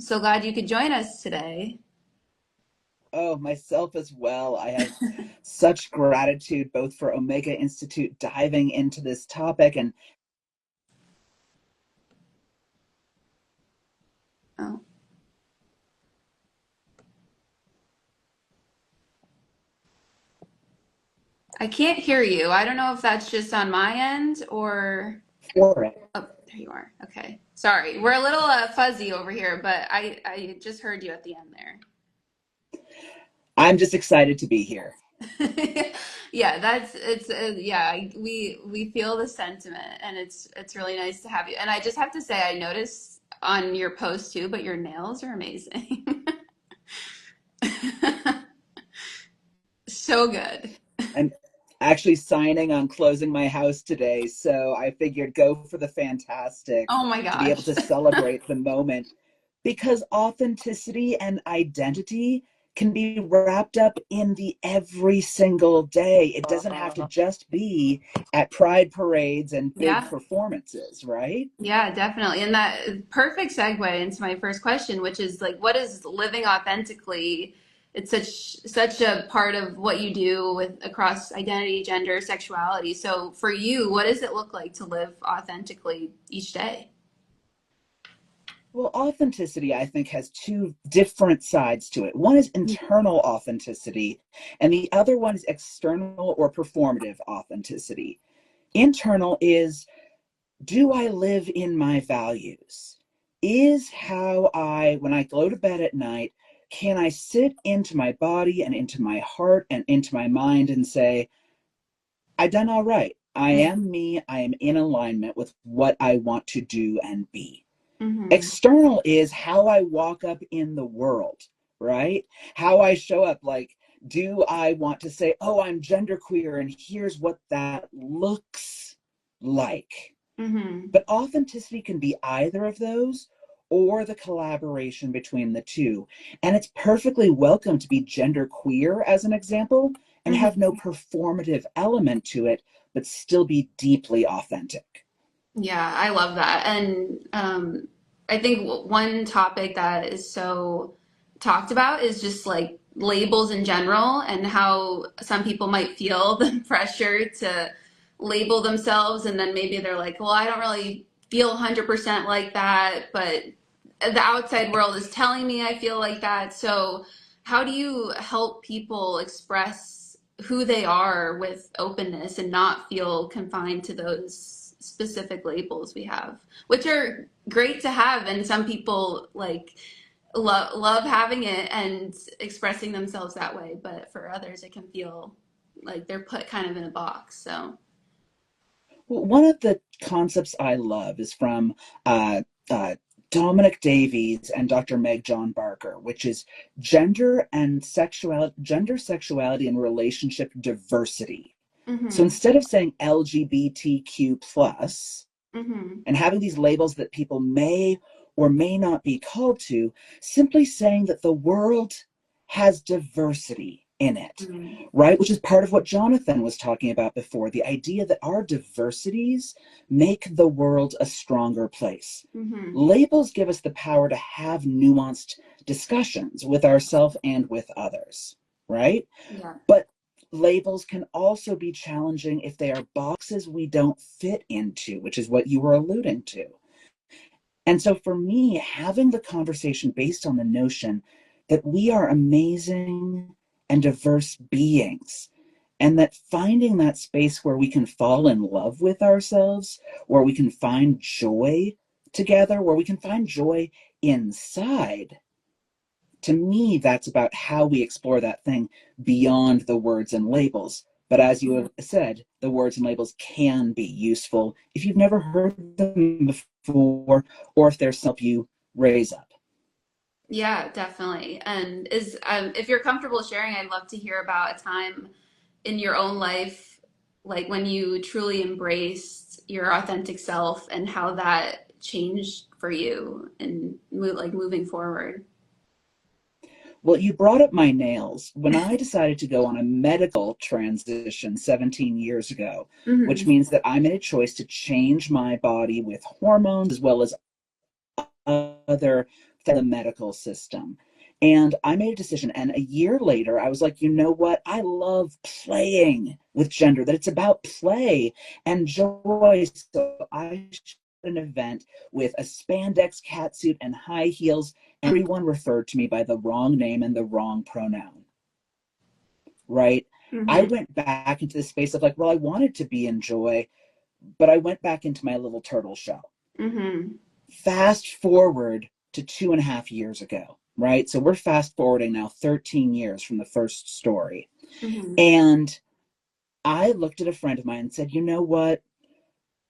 So glad you could join us today. Oh, myself as well. I have such gratitude both for Omega Institute diving into this topic and Oh, I can't hear you. I don't know if that's just on my end or. for it. Oh, there you are. Okay. Sorry. We're a little fuzzy over here, but I just heard you at the end there. I'm just excited to be here. Yeah, that's it's yeah, we feel the sentiment and it's really nice to have you. And I just have to say I noticed on your post too, but your nails are amazing. So good. I'm actually signing on closing my house today, so I figured go for the fantastic Oh my to be able gosh. to celebrate the moment because authenticity and identity can be wrapped up in the every single day. It doesn't have to just be at pride parades and big Yeah. performances, right? Yeah, definitely. And that perfect segue into my first question, which is like, what is living authentically? It's such a part of what you do with across identity, gender, sexuality. So for you, what does it look like to live authentically each day? Well, authenticity, I think, has two different sides to it. One is internal authenticity, and the other one is external or performative authenticity. Internal is, do I live in my values? Is how I, when I go to bed at night, can I sit into my body and into my heart and into my mind and say, I done all right. I am me. I am in alignment with what I want to do and be. Mm-hmm. External is how I walk up in the world, right? How I show up. Like, do I want to say, oh, I'm genderqueer and here's what that looks like? Mm-hmm. But authenticity can be either of those or the collaboration between the two. And it's perfectly welcome to be genderqueer, as an example, and have Mm-hmm. no performative element to it, but still be deeply authentic. Yeah, I love that. And I think one topic that is so talked about is just like labels in general and how some people might feel the pressure to label themselves. And then maybe they're like, well, I don't really feel 100% like that, but the outside world is telling me I feel like that. So, how do you help people express who they are with openness and not feel confined to those specific labels we have, which are great to have, and some people like love having it and expressing themselves that way, but for others it can feel like they're put kind of in a box. So, Well, one of the concepts I love is from uh, uh, Dominic Davies and Dr. Meg John Barker, which is gender, sexuality, and relationship diversity. So mm-hmm, instead of saying LGBTQ plus mm-hmm, and having these labels that people may or may not be called to, simply saying that the world has diversity in it, mm-hmm, right? Which is part of what Jonathan was talking about before, the idea that our diversities make the world a stronger place. mm-hmm. Labels give us the power to have nuanced discussions with ourselves and with others, right? Yeah. But labels can also be challenging if they are boxes we don't fit into, which is what you were alluding to. And so for me, having the conversation based on the notion that we are amazing and diverse beings, and that finding that space where we can fall in love with ourselves, where we can find joy together, where we can find joy inside, to me, that's about how we explore that thing beyond the words and labels. But as you Mm-hmm. have said, the words and labels can be useful if you've never heard them before or if there's something you raise up. Yeah, definitely. And is if you're comfortable sharing, I'd love to hear about a time in your own life, like when you truly embraced your authentic self and how that changed for you and like moving forward. Well, you brought up my nails. When I decided to go on a medical transition 17 years ago, which Hmm. means that I made a choice to change my body with hormones as well as other the medical system. And I made a decision. And a year later, I was like, you know what? I love playing with gender, that it's about play and joy. So I shot an event with a spandex catsuit and high heels. Everyone referred to me by the wrong name and the wrong pronoun, right? I Mm-hmm. went back into the space of like, well, I wanted to be in joy, but I went back into my little turtle shell. Mm-hmm. Fast forward to 2.5 years ago, right? So we're fast forwarding now 13 years from the first story. Mm-hmm. And I looked at a friend of mine and said, you know what?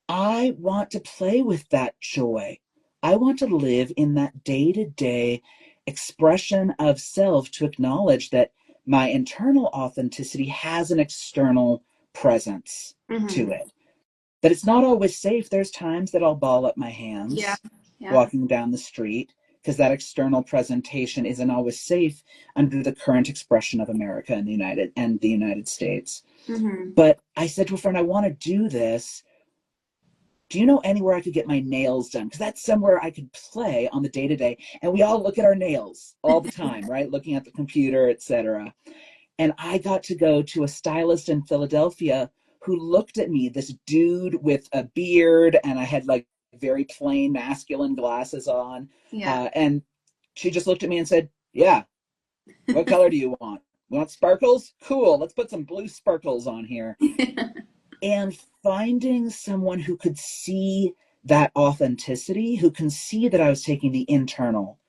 I want to play with that joy. I want to live in that day to day expression of self to acknowledge that my internal authenticity has an external presence to Mm-hmm. it. That it's not always safe. There's times that I'll ball up my Yeah. hands Yeah. walking down the street because that external presentation isn't always safe under the current expression of America and the United States. Mm-hmm. But I said to a friend, I want to do this. Do you know anywhere I could get my nails done? Because that's somewhere I could play on the day to day. And we all look at our nails all the time, right? Looking at the computer, etc. And I got to go to a stylist in Philadelphia who looked at me, this dude with a beard, and I had like very plain masculine glasses on. Yeah. And she just looked at me and said, yeah, what color do you want? You want sparkles? Cool, let's put some blue sparkles on here. And finding someone who could see that authenticity, who can see that I was taking the internal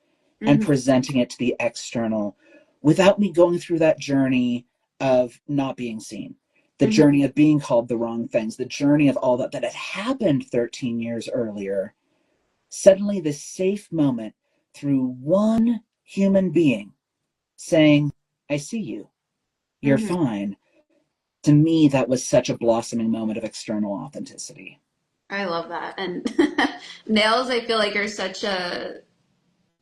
and Mm-hmm. presenting it to the external without me going through that journey of not being seen, the Mm-hmm. journey of being called the wrong things, the journey of all that had happened 13 years earlier. Suddenly, this safe moment through one human being saying, I see you, you're Mm-hmm. fine. To me, that was such a blossoming moment of external authenticity. I love that. And nails, I feel like, are such a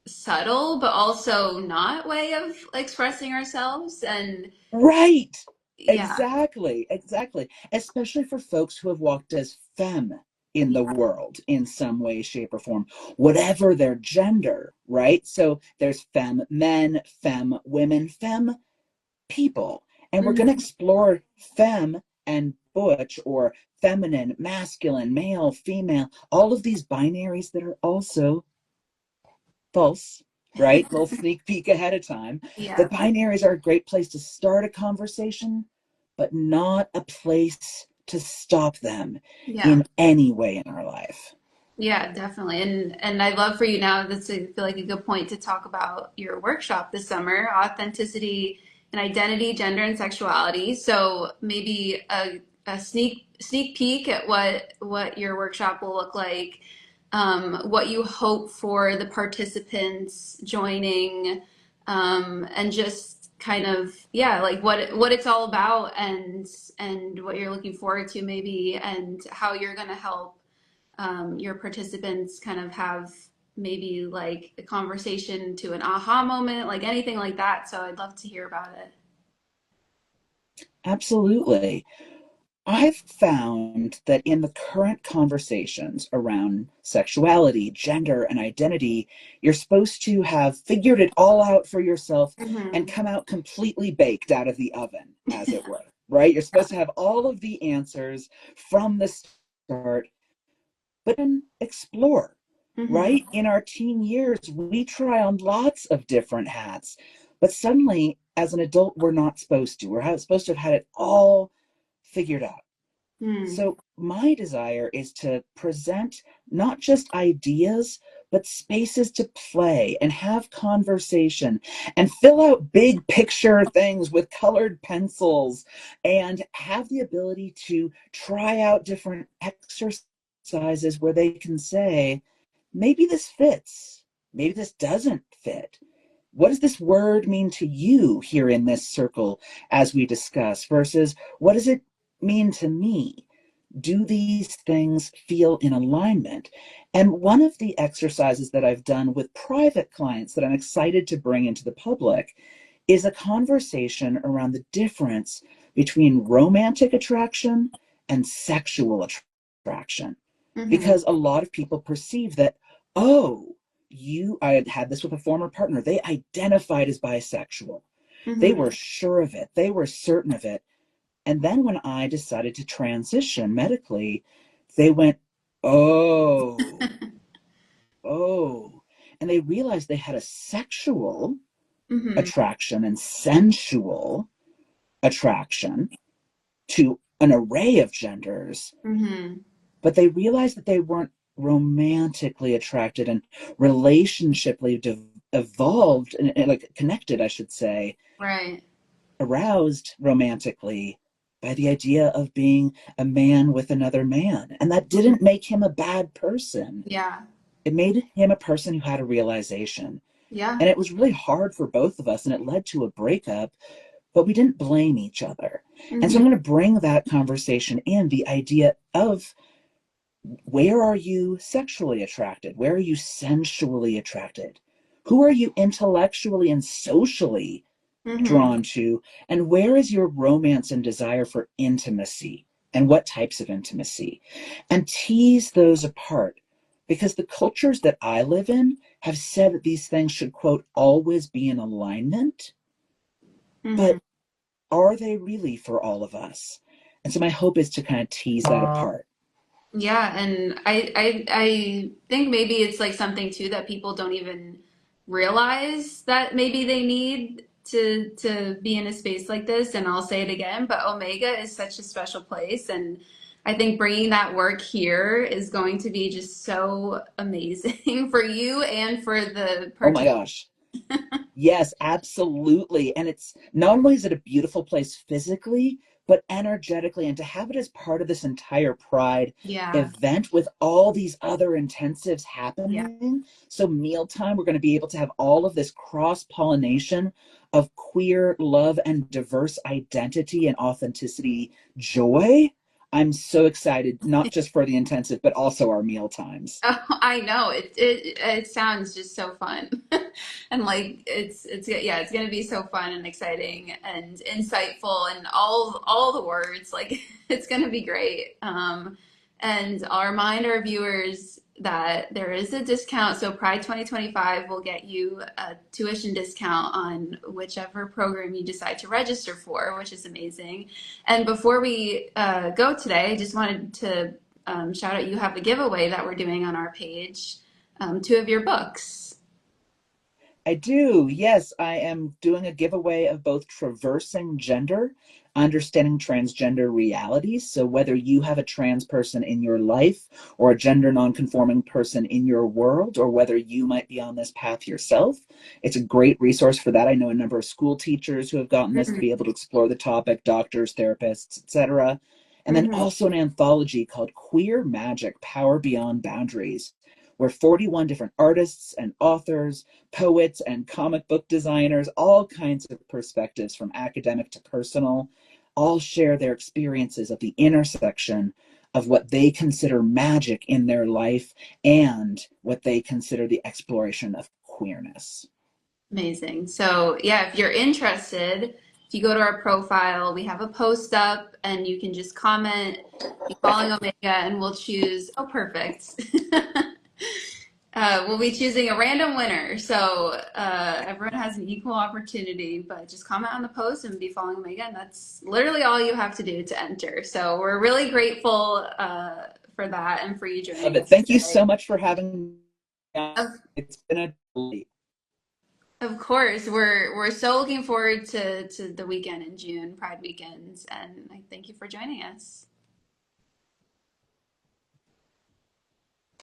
subtle but also not way of expressing ourselves. And Right. yeah, Exactly. Exactly. Especially for folks who have walked as femme in the yeah. world in some way, shape, or form, whatever their gender, right? So there's femme men, femme women, femme people. And we're going to Mm-hmm. explore femme and butch or feminine, masculine, male, female, all of these binaries that are also false, right? Little sneak peek ahead of time. The Yeah, binaries are a great place to start a conversation, but not a place to stop them yeah. in any way in our life. Yeah, definitely. And I'd love for you now, that's I feel like a good point to talk about your workshop this summer, authenticity and identity, gender and sexuality. So maybe a sneak peek at what your workshop will look like, what you hope for the participants joining, and just kind of yeah, like what it's all about and what you're looking forward to maybe and how you're going to help your participants kind of have maybe like a conversation to an aha moment, like anything like that. So I'd love to hear about it. Absolutely. I've found that in the current conversations around sexuality, gender, and identity, you're supposed to have figured it all out for yourself and Mm-hmm. come out completely baked out of the oven, as it were, right? You're supposed to have all of the answers from the start, but then explore, Mm-hmm. right? In our teen years, we try on lots of different hats, but suddenly, as an adult, we're not supposed to. We're supposed to have had it all figured out. Mm-hmm. So, my desire is to present not just ideas, but spaces to play and have conversation and fill out big picture things with colored pencils and have the ability to try out different exercises where they can say, maybe this fits, maybe this doesn't fit. What does this word mean to you here in this circle as we discuss versus what does it mean to me? Do these things feel in alignment? And one of the exercises that I've done with private clients that I'm excited to bring into the public is a conversation around the difference between romantic attraction and sexual attraction. Mm-hmm. Because a lot of people perceive that, oh, I had had this with a former partner. They identified as bisexual. They Hmm. were sure of it. They were certain of it. And then when I decided to transition medically, they went, oh, oh. And they realized they had a sexual Hmm. attraction and sensual attraction to an array of genders, Hmm. but they realized that they weren't romantically attracted and relationshiply evolved and like connected, I should say, Right. aroused romantically by the idea of being a man with another man. And that Mhm. didn't make him a bad person. Yeah. It made him a person who had a realization. Yeah. And it was really hard for both of us, and it led to a breakup, but we didn't blame each other. And so Hmm. I'm going to bring that conversation in, the idea of where are you sexually attracted? Where are you sensually attracted? Who are you intellectually and socially Hmm. drawn to? And where is your romance and desire for intimacy? And what types of intimacy? And tease those apart. Because the cultures that I live in have said that these things should, quote, always be in alignment. Hmm. But are they really for all of us? And so my hope is to kind of tease that apart. Yeah, and I think maybe it's like something too that people don't even realize that maybe they need to be in a space like this. And I'll say it again, but Omega is such a special place, and I think bringing that work here is going to be just so amazing for you and for the Oh my participants. gosh. Yes, absolutely. And it's not only is it a beautiful place physically, but energetically, and to have it as part of this entire Pride Yeah, event with all these other intensives yeah. happening. So, mealtime, we're going to be able to have all of this cross pollination of queer love and diverse identity and authenticity joy. I'm so excited, not just for the intensive, but also our meal times. Oh, I know it sounds just so fun. And like it's yeah, it's gonna be so fun and exciting and insightful and all the words. Like it's gonna be great. And I'll remind our viewers that there is a discount. So Pride 2025 will get you a tuition discount on whichever program you decide to register for, which is amazing. And before we go today, I just wanted to shout out you have a giveaway that we're doing on our page, two of your books. I do. Yes, I am doing a giveaway of both Traversing Gender, Understanding Transgender Realities. So, whether you have a trans person in your life or a gender nonconforming person in your world, or whether you might be on this path yourself, it's a great resource for that. I know a number of school teachers who have gotten this to Mhm. be able to explore the topic, doctors, therapists, etc. And then Mhm. also an anthology called Queer Magic Power Beyond Boundaries, where 41 different artists and authors, poets and comic book designers, all kinds of perspectives from academic to personal, all share their experiences of the intersection of what they consider magic in their life and what they consider the exploration of queerness. Amazing. So, yeah, if you're interested, if you go to our profile, we have a post up and you can just comment, be following Omega, and we'll choose. Oh, perfect. We'll be choosing a random winner. So, everyone has an equal opportunity, but just comment on the post and be following Omega, and that's literally all you have to do to enter. So, we're really grateful for that and for you Love joining it. us Thank you today. so much for having me. Of It's been a delight. Of course, we're so looking forward to the weekend in June, Pride weekends, and I thank you for joining us.